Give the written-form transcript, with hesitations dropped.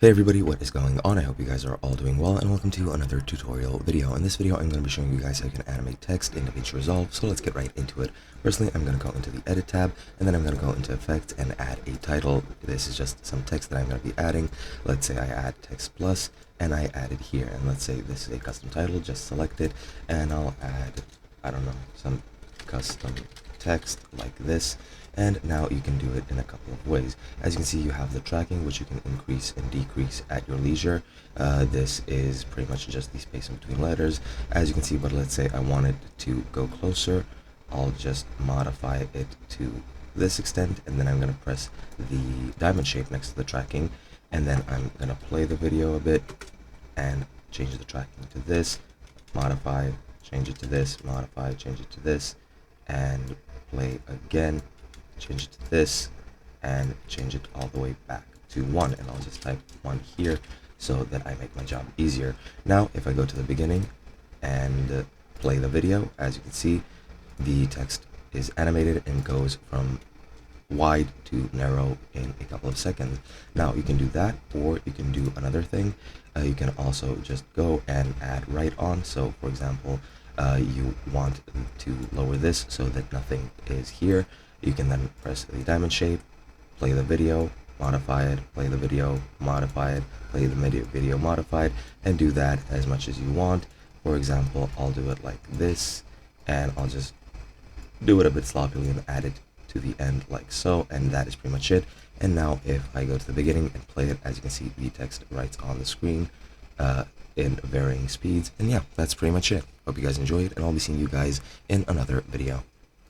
Hey everybody, what is going on? I hope you guys are all doing well, and welcome to another tutorial video. In this video, I'm going to be showing you guys how you can animate text in Davinci Resolve, so let's get right into it. Firstly, I'm going to go into the Edit tab, and then I'm going to go into Effects and add a title. This is just some text that I'm going to be adding. Let's say I add text plus, and I add it here, and let's say this is a custom title, just select it, and I'll add, I don't know, some custom text like this. And now you can do it in a couple of ways. As you can see, you have the tracking, which you can increase and decrease at your leisure. This is pretty much just the spacing between letters, as you can see. But let's say I want it to go closer, I'll just modify it to this extent, and then I'm going to press the diamond shape next to the tracking, and then I'm going to play the video a bit and change the tracking to this, modify, change it to this, modify, change it to this, and play again, change it to this, and change it all the way back to 1, and I'll just type 1 here so that I make my job easier. Now if I go to the beginning and play the video, as you can see, the text is animated and goes from wide to narrow in a couple of seconds. Now you can do that, or you can do another thing. You can also just go and add right on. So for example, you want to lower this so that nothing is here. You can then press the diamond shape, play the video, modify it, play the video, modify it, play the video, modify it, and do that as much as you want. For example, I'll do it like this, and I'll just do it a bit sloppily and add it to the end like so, and that is pretty much it. And now if I go to the beginning and play it, as you can see, the text writes on the screen in varying speeds. And yeah, that's pretty much it. Hope you guys enjoyed, and I'll be seeing you guys in another video.